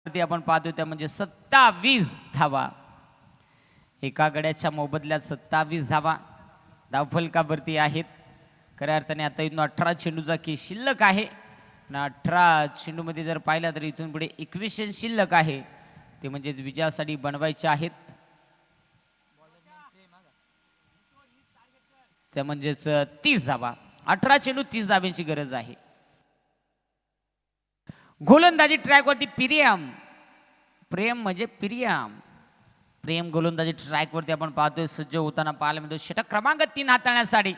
आपण पाहतोय त्या म्हणजे 27 धावा, एका गड्याच्या मोबदल्यात 27 धावा धावफलकावरती आहेत. खऱ्या अर्थाने आता इथून 18 चेंडूचा की शिल्लक आहे आणि 18 चेंडूमध्ये जर पाहिलं तर इथून पुढे 21 शिल्लक आहे, ते म्हणजे विजयासाठी बनवायचे आहेत. त्या म्हणजेच 30 धावा, 18 चेंडू 30 धाव्यांची गरज आहे. गोलंदाजी ट्रॅकवरती प्रेम म्हणजे प्रेम गोलंदाजी ट्रॅकवरती आपण पाहतोय सज्ज होताना पाहायला मिळतो. षटक क्रमांक 3 हाताळण्यासाठी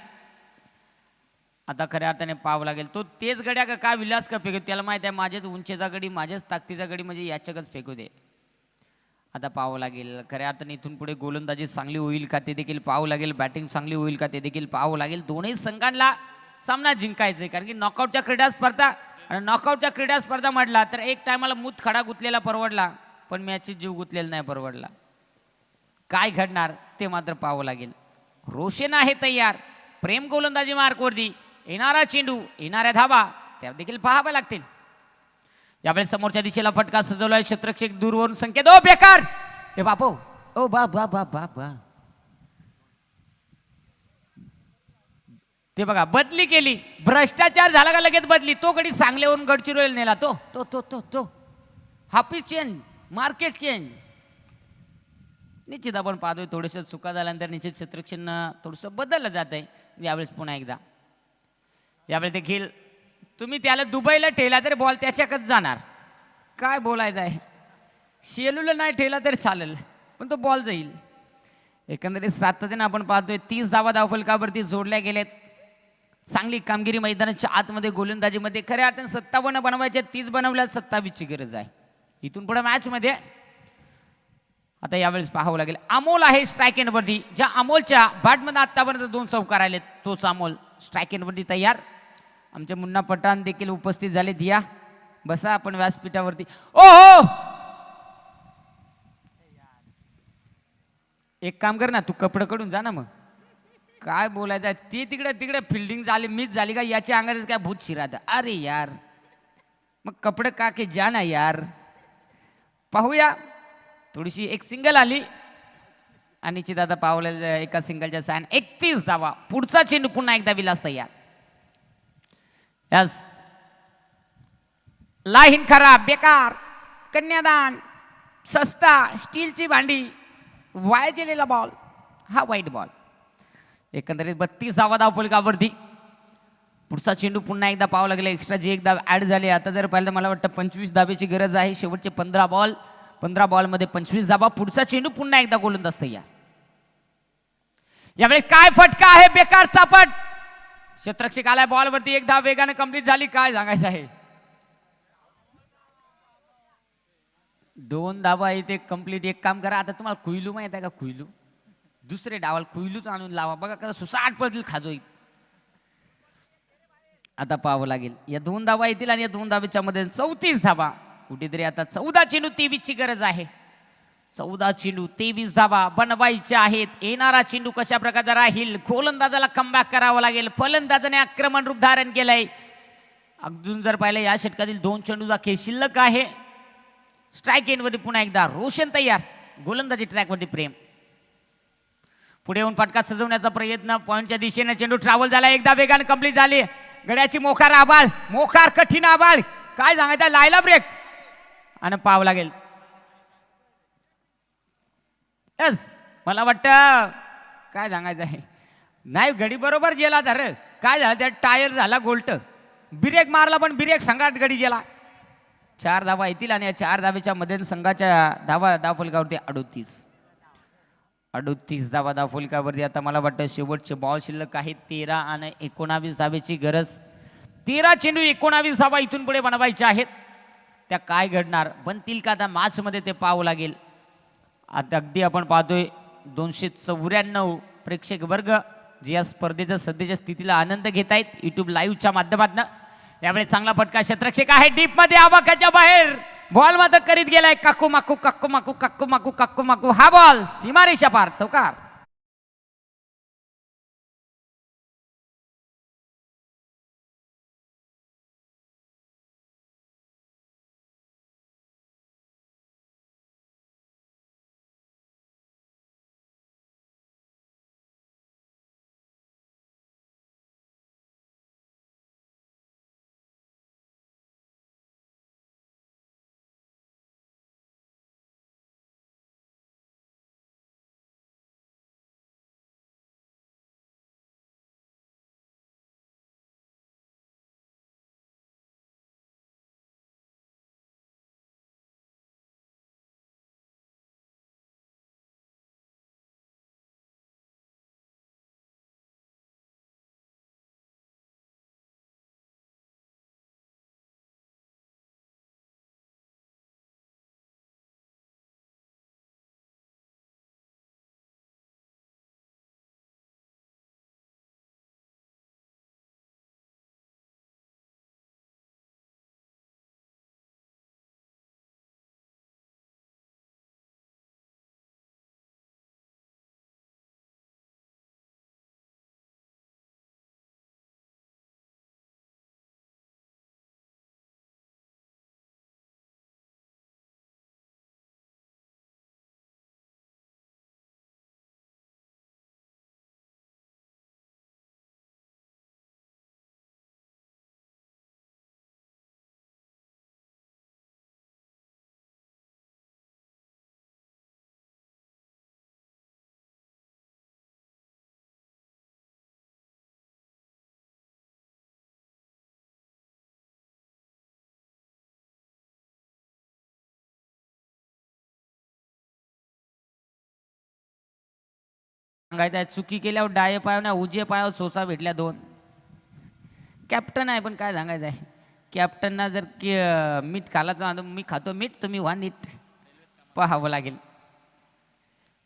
आता खऱ्या अर्थाने पाहावं लागेल. तो तेच गड्या का काय विलास का फेकू, त्याला माहित आहे माझ्याच उंचीचा गडी, माझ्याच ताकदीचा गडी म्हणजे याच्याकच फेकू दे. आता पाहावं लागेल खऱ्या अर्थाने इथून पुढे गोलंदाजी चांगली होईल का ते देखील पाहावं लागेल, बॅटिंग चांगली होईल का ते देखील पाहावं लागेल. दोन्ही संघांना सामना जिंकायचा आहे, कारण की नॉकआउटच्या क्रीडा स्पर्धा आणि नॉकआउटच्या क्रीडा स्पर्धा म्हटला तर एक टायमाला मूत खडा गुतलेला परवडला, पण मॅचची जीव गुतलेला नाही परवडला. काय घडणार ते मात्र पाहावं लागेल. रोशन आहे तयार, प्रेम गोलंदाजी मार्कवरती, येणारा चेंडू, येणाऱ्या धावा त्या देखील पाहाव्या लागतील. यावेळेस समोरच्या दिशेला फटका सजवलाय, क्षेत्ररक्षक दूरवरून संकेत, ओ बेकार, ए बापो, ओ बा बा बा बा बा, ते बघा बदली केली, भ्रष्टाचार झाला का लगेच बदली. तो गडी सांगल्यावरून गडचिरोली नेला, तो तो तो तो तो हाफिस चेंज, मार्केट चेंज. निश्चित आपण पाहतोय थोडंसं चुका झाल्यानंतर निश्चित क्षेत्ररक्षण थोडंसं बदललं जात आहे. यावेळेस पुन्हा एकदा यावेळेस देखील तुम्ही त्याला दुबईला ठेला तरी बॉल त्याच्याकच जाणार, काय बोलायचं आहे. शेलूला नाही ठेला तरी चालेल, पण तो बॉल जाईल. एकंदरीत सातत्याने आपण पाहतोय 30 धावा धावफलकावरती जोडल्या गेलेत. चांगली कामगिरी मैदानाच्या आतमध्ये गोलंदाजीमध्ये. खऱ्या अर्थाने 57 बनवायचे, 30 बनवल्या, 27 ची गरज आहे इथून पुढे मॅच मध्ये. आता यावेळेस पाहावं लागेल. अमोल आहे स्ट्राईक एंडवरती, ज्या अमोलच्या बॅटमध्ये आतापर्यंत 2 चौकार आलेत, तोच अमोल स्ट्राईक एंडवरती तयार. आमचे मुन्ना पठाण देखील उपस्थित झालेत. या बसा आपण व्यासपीठावरती. ओ हो, एक काम कर ना, तू कपडे कडून जा ना. मग काय बोलायचं ते तिकडे तिकडे फिल्डिंग झाली, मिस झाली का याच्या अंगात काय भूत शिरात. अरे यार, मग कपडे का के जा ना यार. पाहूया थोडीशी एक सिंगल आली आणि दादा पावले एका सिंगलच्या सायन 31 धावा. पुढचा चेंडू पुन्हा एकदा विलास तयार. यस लाहीन खराब बेकार कन्यादान सस्ता स्टीलची भांडी वाया गेलेला बॉल हा वाईट बॉल. एकंदरीत 32 धावा धावफलकावरती. पुढचा चेंडू पुन्हा एकदा पाहावं लागेल. एक्स्ट्रा जी एकदा ॲड झाली. आता जर पाहिलं मला वाटतं 25 धावेची गरज आहे. शेवटचे 15 बॉलमध्ये 25 धावा. पुढचा चेंडू पुन्हा एकदा गोलंदाज तयार. यावेळेस काय फटका आहे बेकार चापट. क्षेत्ररक्षक आलाय बॉलवरती. एक धाव वेगाने कंप्लीट झाली. काय सांगायचं आहे 2 धावा इथे कंप्लीट. एक काम करा आता तुम्हाला कुईलू माहित आहे का कुईलू दुसरे डावाल कुईलूच आणून लावा बघा कसं सुसाट पडतील खाजोई. आता पाहावं लागेल या 2 धावा येतील आणि या 2 धावेच्या मध्ये 34 धावा. कुठेतरी आता 14 चेंडू 23 ची गरज आहे. 14 चेंडू 23 धावा बनवायच्या आहेत. येणारा चेंडू कशा प्रकारचा राहील. गोलंदाजाला कमबॅक करावं लागेल. फलंदाजाने आक्रमण रूप धारण केलंय. अजून जर पाहिलं या षटकातील 2 चेंडूचा खेळ शिल्लक आहे. स्ट्राईक एंडवरती पुन्हा एकदा रोशन तयार. गोलंदाजी ट्रॅकवरती प्रेम. पुढे येऊन फटका सजवण्याचा प्रयत्न. पॉइंटच्या दिशेने चेंडू ट्रॅव्हल झाला. एकदा वेगाने कंप्लीट झाली. गड्याची मोखार आबाळ मोखार कठीण आबाळ. काय सांगायचं लायला ब्रेक आणि पाव लागेल. यस मला वाटतं काय सांगायचं आहे नाही गडी बरोबर गेला तर काय झालं त्या टायर झाला गोल्ट. ब्रेक मारला पण ब्रेक संघात गडी गेला. 4 धावा येतील आणि या 4 धावेच्या मध्ये संघाच्या धावफलकावरती 38 धावा धावफलकावरती. आता मला वाटतं शेवटचे बॉल शिल्लक आहेत. 13 आणि 19 धावेची गरज. 13 चेंडू 19 धावा इथून पुढे बनवायच्या आहेत. त्या काय घडणार बनतील का आता मॅच मध्ये ते पाहावं लागेल. आता अगदी आपण पाहतोय 294 प्रेक्षक वर्ग जे या स्पर्धेच्या सध्याच्या स्थितीला आनंद घेत आहेत युट्यूब लाईव्हच्या माध्यमातून. यावेळेस चांगला फटका क्षेत्ररक्षक आहे डीप मध्ये आवाकाच्या बाहेर. बॉल मात्र करीत गेलाय काकू माकू काकू माकू काकू माकू काकू माकू. हा बॉल सीमारेषा पार चौकार. सांगायचं चुकी केल्यावर डाये पायावर ना उजे पायावर सोसा भेटल्या 2. कॅप्टन आहे पण काय सांगायचं आहे कॅप्टनना जर मीठ खाला तर मी खातो मीठ तुम्ही व्हा नीट पाहावं लागेल.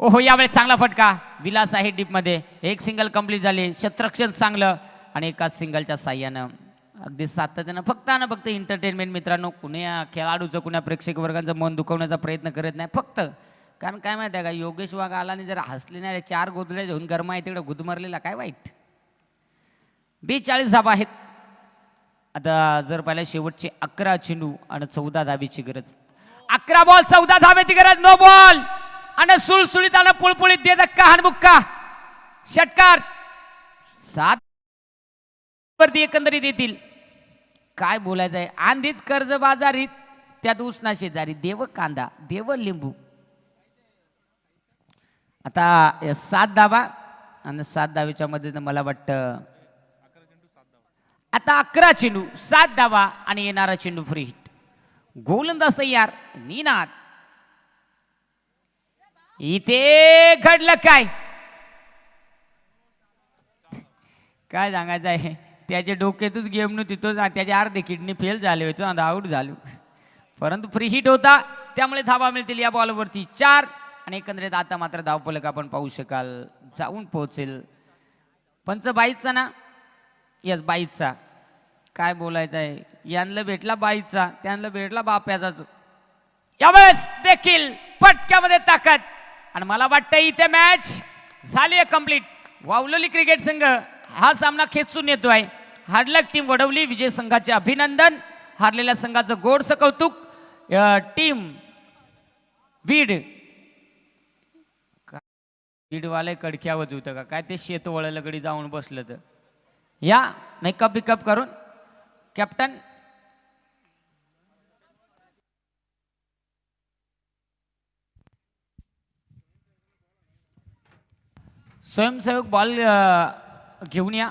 ओहो यावेळेस चांगला फटका विलास आहे डीपमध्ये. एक सिंगल कंप्लीट झाली. क्षेत्ररक्षण चांगलं आणि एकाच सिंगलच्या साह्यानं अगदी सातत्यानं फक्त आणि फक्त एंटरटेनमेंट मित्रांनो. कुण्या खेळाडूचं कुण्या प्रेक्षक वर्गांचं मन दुखवण्याचा प्रयत्न करत नाही. फक्त कारण काय माहिती आहे का योगेश वाघ आला आणि जर हसले नाही 4 गोदड्या घेऊन गरमा आहे तिकडे गुदमरलेला काय वाईट. 42 धावा आहेत. आता जर पाहिलं शेवटचे 11 चेंडू आणि 14 धावेची गरज. 11 बॉल 14 धावेची गरज. नो बॉल आणि सुळसुळीताना पुळपुळीत दे धक्का हाणमुक्का षटकार. 7 वरती एकंदरीत येतील. काय बोलायचंय. आंधीच कर्ज बाजारीत त्यात उसना शेजारी. देव कांदा देव लिंबू. आता 7 धावा आणि 7 धावेच्या मध्ये मला वाटतं आता 11 चेंडू 7 धावा आणि येणारा चेंडू फ्री हिट. गोलंदाज तयार. निनाद. इथे घडलं काय काय सांगायचं आहे. त्याच्या डोक्यातच गेम नव्हती. तो त्याचे अर्धे किडनी फेल झाले होते आणि आऊट झालो. परंतु फ्री हिट होता त्यामुळे धावा मिळतील या बॉलवरती 4. आणि एकंदरीत आता मात्र धावफलक आपण पाहू शकाल जाऊन पोहोचेल. पंच बाईचा ना. यस बाईचा. काय बोलायचं आहे. यांना भेटला बाईचा त्यांना भेटला बाप्याचाच. यावेळेस देखील पटक्यामध्ये ताकद. आणि मला वाटतं इथे मॅच झाली आहे कंप्लीट. वावलोली क्रिकेट संघ हा सामना खेचून येतोय. हार्डलक टीम वडवली. विजय संघाचे अभिनंदन. हारलेल्या संघाचं गोडसं कौतुक. टीम बीड बीडवाले कडक्यावत होतं का काय ते शेत वळलगडी जाऊन बसलं तर. या मेकअप बिकअप करून कॅप्टन स्वयंसेवक बॉल घेऊन या.